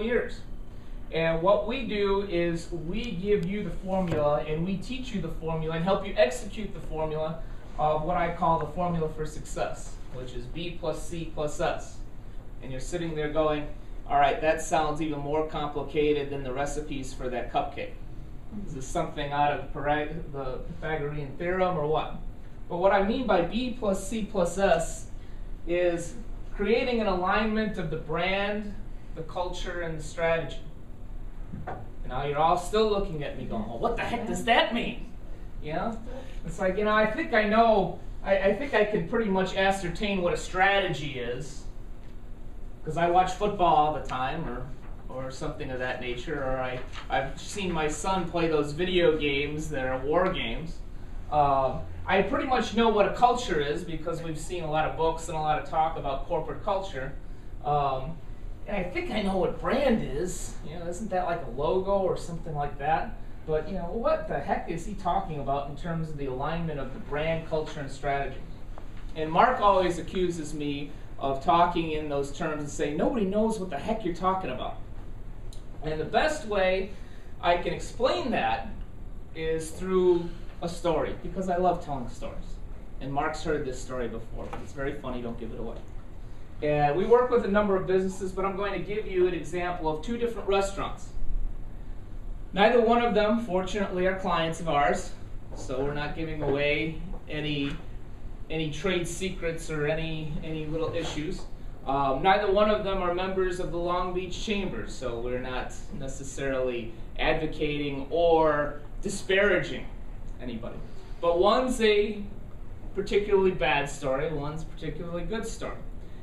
years. And what we do is we give you the formula and we teach you the formula and help you execute the formula of what I call the formula for success, which is B plus C plus S. And you're sitting there going, all right, that sounds even more complicated than the recipes for that cupcake. Is this something out of the Pythagorean theorem or what? But what I mean by B plus C plus S is creating an alignment of the brand, the culture, and the strategy. And now you're all still looking at me going, well, what the heck does that mean? You know? It's like, I think I know, I think I can pretty much ascertain what a strategy is, because I watch football all the time, or something of that nature, or I've seen my son play those video games that are war games. I pretty much know what a culture is because we've seen a lot of books and a lot of talk about corporate culture. And I think I know what brand is. Isn't that like a logo or something like that? But what the heck is he talking about in terms of the alignment of the brand, culture, and strategy? And Mark always accuses me of talking in those terms and saying, nobody knows what the heck you're talking about. And the best way I can explain that is through a story, because I love telling stories. And Mark's heard this story before, but it's very funny, don't give it away. And we work with a number of businesses, but I'm going to give you an example of two different restaurants. Neither one of them, fortunately, are clients of ours, so we're not giving away any trade secrets or any little issues. Neither one of them are members of the Long Beach Chambers, so we're not necessarily advocating or disparaging anybody. But one's a particularly bad story, one's a particularly good story.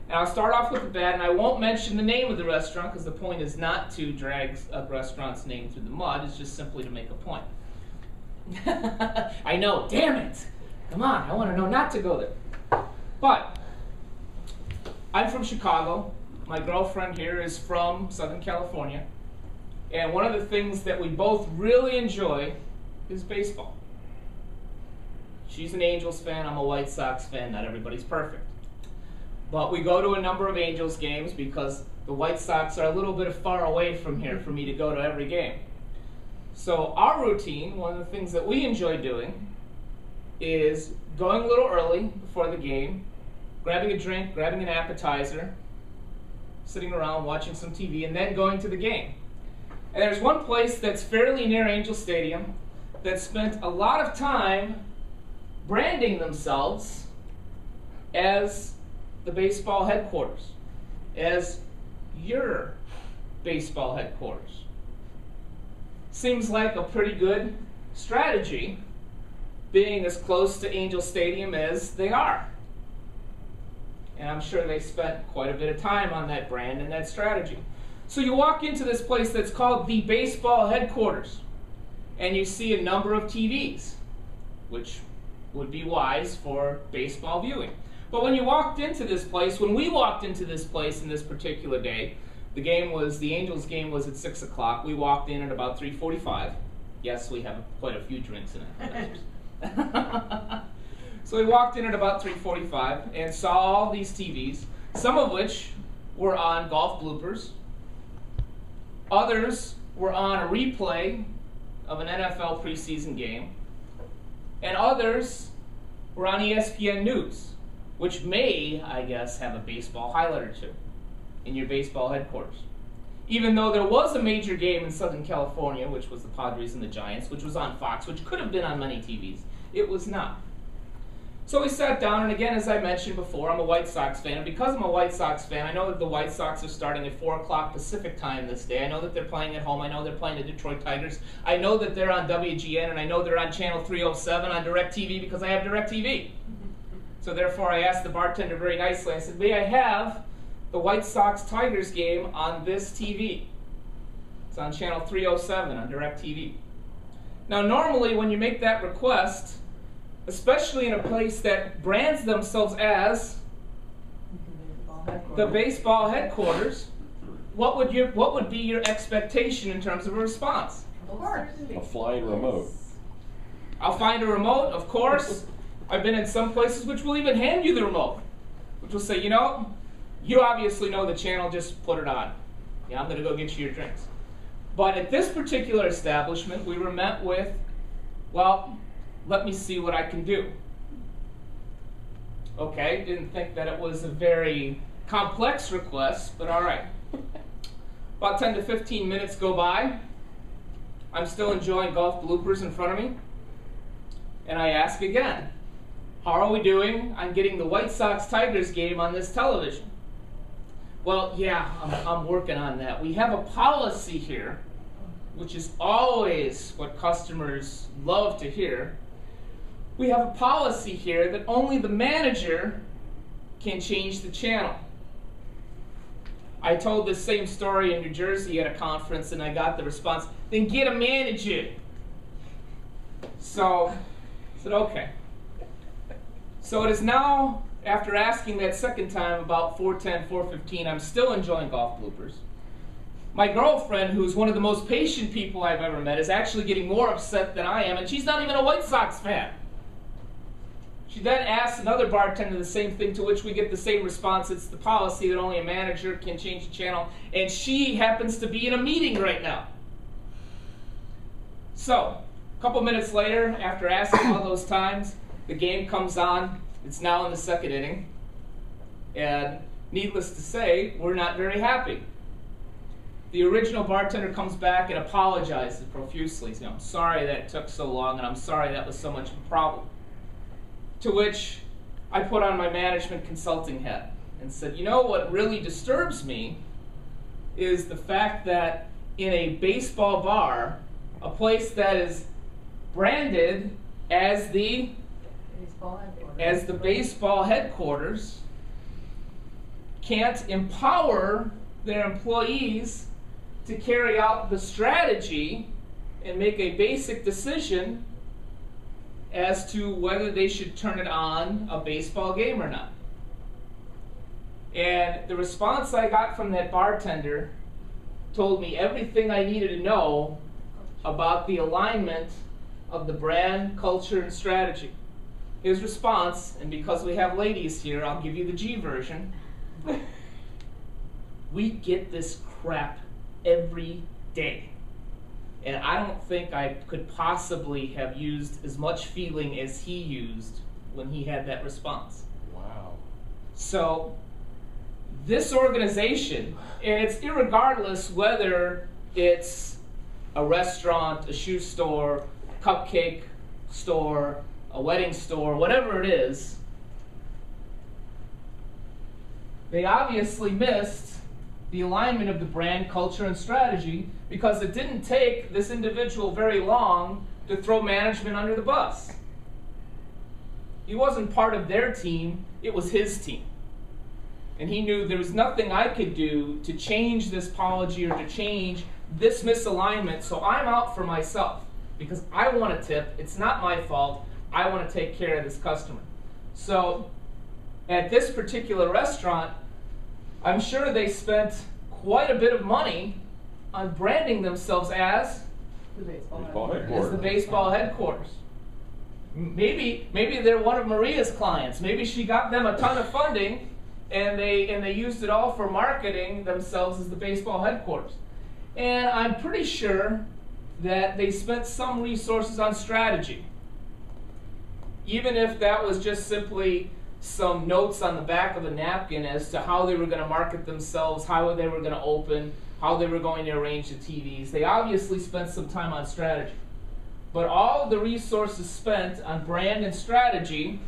And I'll start off with the bad, and I won't mention the name of the restaurant because the point is not to drag a restaurant's name through the mud, it's just simply to make a point. I know, damn it! Come on, I want to know not to go there. But I'm from Chicago. My girlfriend here is from Southern California. And one of the things that we both really enjoy is baseball. She's an Angels fan, I'm a White Sox fan. Not everybody's perfect. But we go to a number of Angels games because the White Sox are a little bit far away from here for me to go to every game. So our routine, one of the things that we enjoy doing, is going a little early before the game, grabbing a drink, grabbing an appetizer, sitting around watching some TV, and then going to the game. And there's one place that's fairly near Angel Stadium that spent a lot of time branding themselves as the baseball headquarters, as your baseball headquarters. Seems like a pretty good strategy, being as close to Angel Stadium as they are. And I'm sure they spent quite a bit of time on that brand and that strategy. So you walk into this place that's called the baseball headquarters, and you see a number of TVs, which would be wise for baseball viewing. But when you walked into this place, when we walked into this place in this particular day, the Angels game was at 6 o'clock. We walked in at about 3:45. Yes, we have quite a few drinks in it. So we walked in at about 3:45 and saw all these TVs, some of which were on golf bloopers. Others were on a replay of an NFL preseason game. And others were on ESPN News, which may, I guess, have a baseball highlight or two in your baseball headquarters. Even though there was a major game in Southern California, which was the Padres and the Giants, which was on Fox, which could have been on many TVs, it was not. So we sat down, and again, as I mentioned before, I'm a White Sox fan, and because I'm a White Sox fan, I know that the White Sox are starting at 4 o'clock Pacific time this day. I know that they're playing at home. I know they're playing the Detroit Tigers. I know that they're on WGN, and I know they're on Channel 307 on DirecTV because I have DirecTV. So therefore, I asked the bartender very nicely, I said, may I have the White Sox-Tigers game on this TV? It's on Channel 307 on DirecTV. Now, normally when you make that request, especially in a place that brands themselves as the baseball headquarters, what would be your expectation in terms of a response? Of course. A flying remote. I'll find a remote, of course. I've been in some places which will even hand you the remote, which will say, you obviously know the channel, just put it on. Yeah, I'm going to go get you your drinks. But at this particular establishment, we were met with, well, let me see what I can do. Okay, didn't think that it was a very complex request, but all right. About 10 to 15 minutes go by. I'm still enjoying golf bloopers in front of me. And I ask again, how are we doing on getting the White Sox-Tigers game on this television? Well, yeah, I'm working on that. We have a policy here, which is always what customers love to hear. We have a policy here that only the manager can change the channel. I told this same story in New Jersey at a conference, and I got the response, then get a manager. So I said, okay. So it is now, after asking that second time, about 4:10, 4:15, I'm still enjoying golf bloopers. My girlfriend, who's one of the most patient people I've ever met, is actually getting more upset than I am, and she's not even a White Sox fan. She then asks another bartender the same thing, to which we get the same response. It's the policy that only a manager can change the channel, and she happens to be in a meeting right now. So, a couple minutes later, after asking all those times, the game comes on. It's now in the second inning, and needless to say, we're not very happy. The original bartender comes back and apologizes profusely. I'm sorry that it took so long, and I'm sorry that was so much of a problem. To which I put on my management consulting hat and said, you know what really disturbs me is the fact that in a baseball bar, a place that is branded as the baseball headquarters, can't empower their employees to carry out the strategy and make a basic decision as to whether they should turn it on a baseball game or not. And the response I got from that bartender told me everything I needed to know about the alignment of the brand, culture, and strategy. His response, and because we have ladies here, I'll give you the G version. We get this crap every day. And I don't think I could possibly have used as much feeling as he used when he had that response. Wow. So this organization, and it's irregardless whether it's a restaurant, a shoe store, cupcake store, a wedding store, whatever it is, they obviously missed the alignment of the brand, culture, and strategy, because it didn't take this individual very long to throw management under the bus. He wasn't part of their team, it was his team. And he knew there was nothing I could do to change this policy or to change this misalignment, so I'm out for myself. Because I want a tip, it's not my fault, I want to take care of this customer. So, at this particular restaurant, I'm sure they spent quite a bit of money on branding themselves as The baseball headquarters. the baseball headquarters. Maybe they're one of Maria's clients. Maybe she got them a ton of funding, and they used it all for marketing themselves as the baseball headquarters. And I'm pretty sure that they spent some resources on strategy, even if that was just simply some notes on the back of a napkin as to how they were going to market themselves, how they were going to open, how they were going to arrange the TVs. They obviously spent some time on strategy. But all of the resources spent on brand and strategy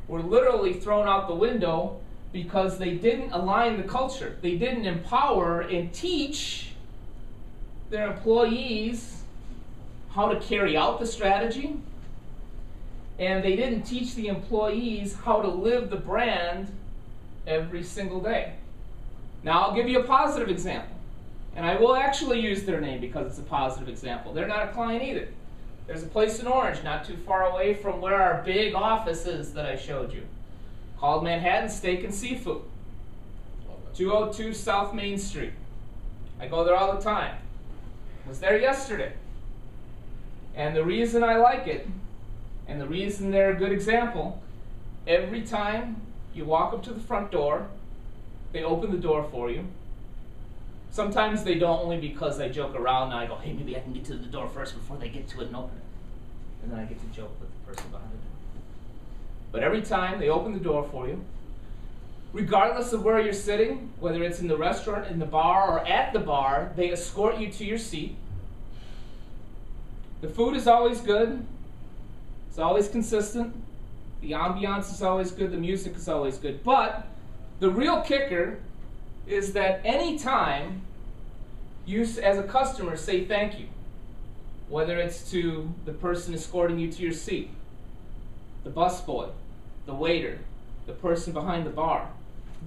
were literally thrown out the window because they didn't align the culture. They didn't empower and teach their employees how to carry out the strategy. And they didn't teach the employees how to live the brand every single day. Now, I'll give you a positive example. And I will actually use their name because it's a positive example. They're not a client either. There's a place in Orange, not too far away from where our big office is that I showed you, called Manhattan Steak and Seafood, 202 South Main Street. I go there all the time. Was there yesterday. And the reason I like it, and the reason they're a good example, every time you walk up to the front door, they open the door for you, Sometimes they don't, only because I joke around and I go, hey, maybe I can get to the door first before they get to it and open it. And then I get to joke with the person behind the door. But every time they open the door for you, regardless of where you're sitting, whether it's in the restaurant, in the bar, or at the bar, they escort you to your seat. The food is always good. It's always consistent. The ambiance is always good. The music is always good. But the real kicker is that any time you, as a customer, say thank you, whether it's to the person escorting you to your seat, the busboy, the waiter, the person behind the bar,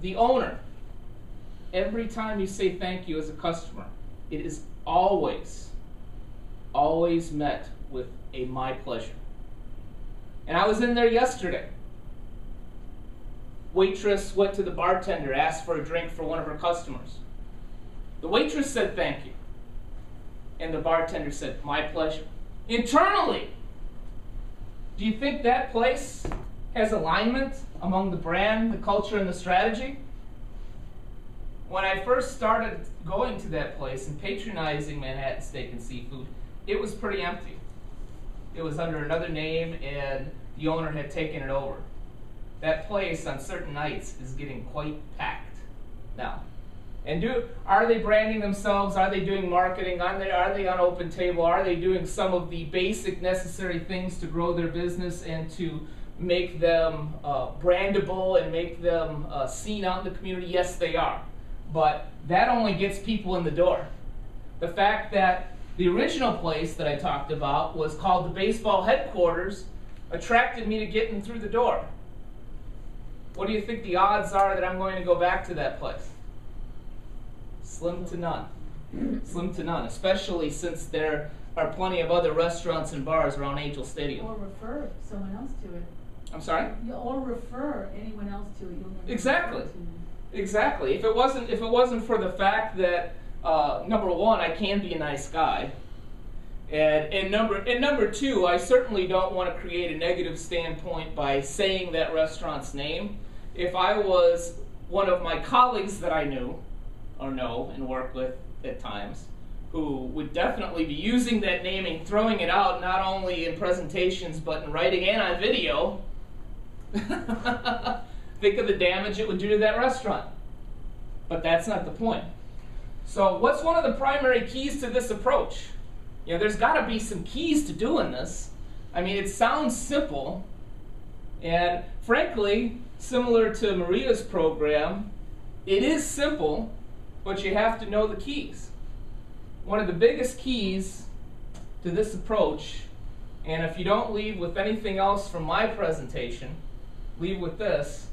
the owner, every time you say thank you as a customer, it is always met with a my pleasure. And I was in there yesterday. Waitress went to the bartender, asked for a drink for one of her customers. The waitress said thank you. And the bartender said, my pleasure. Internally, do you think that place has alignment among the brand, the culture, and the strategy? When I first started going to that place and patronizing Manhattan Steak and Seafood, it was pretty empty. It was under another name, and the owner had taken it over. That place on certain nights is getting quite packed now. And are they branding themselves? Are they doing marketing? Are they on Open Table? Are they doing some of the basic necessary things to grow their business and to make them brandable and make them seen out in the community? Yes, they are. But that only gets people in the door. The fact that the original place that I talked about was called the baseball headquarters attracted me to getting through the door. What do you think the odds are that I'm going to go back to that place? Slim to none. Slim to none, especially since there are plenty of other restaurants and bars around Angel Stadium. Or refer someone else to it. I'm sorry? Or refer anyone else to it. Exactly. Exactly. If it wasn't for the fact that number one, I can be a nice guy, and number two, I certainly don't want to create a negative standpoint by saying that restaurant's name. If I was one of my colleagues that I knew or know and work with at times, who would definitely be using that naming, throwing it out not only in presentations but in writing and on video, think of the damage it would do to that restaurant. But that's not the point. So what's one of the primary keys to this approach? You know, there's got to be some keys to doing this. I mean, it sounds simple, and frankly, similar to Maria's program, it is simple, but you have to know the keys. One of the biggest keys to this approach, and if you don't leave with anything else from my presentation, leave with this,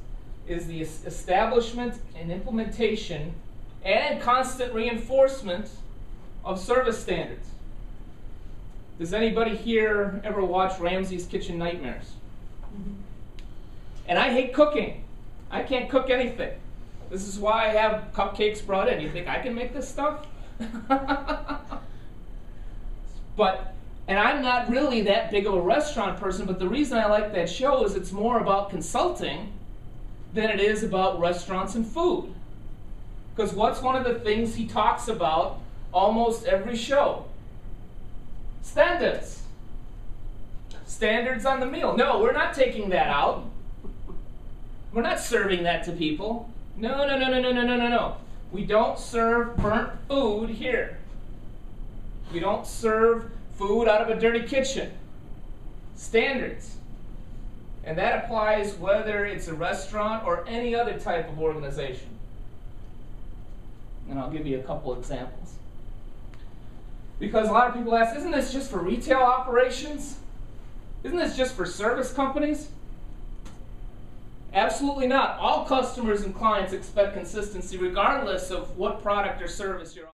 is the establishment and implementation and constant reinforcement of service standards. Does anybody here ever watch Ramsay's Kitchen Nightmares? Mm-hmm. And I hate cooking. I can't cook anything. This is why I have cupcakes brought in. You think I can make this stuff? And I'm not really that big of a restaurant person, but the reason I like that show is it's more about consulting than it is about restaurants and food. Because what's one of the things he talks about almost every show? Standards. Standards on the meal. No, we're not taking that out. We're not serving that to people. No, no, no, no, no, no, no, no, no. We don't serve burnt food here. We don't serve food out of a dirty kitchen. Standards. And that applies whether it's a restaurant or any other type of organization. And I'll give you a couple examples. Because a lot of people ask, isn't this just for retail operations? Isn't this just for service companies? Absolutely not. All customers and clients expect consistency regardless of what product or service you're offering.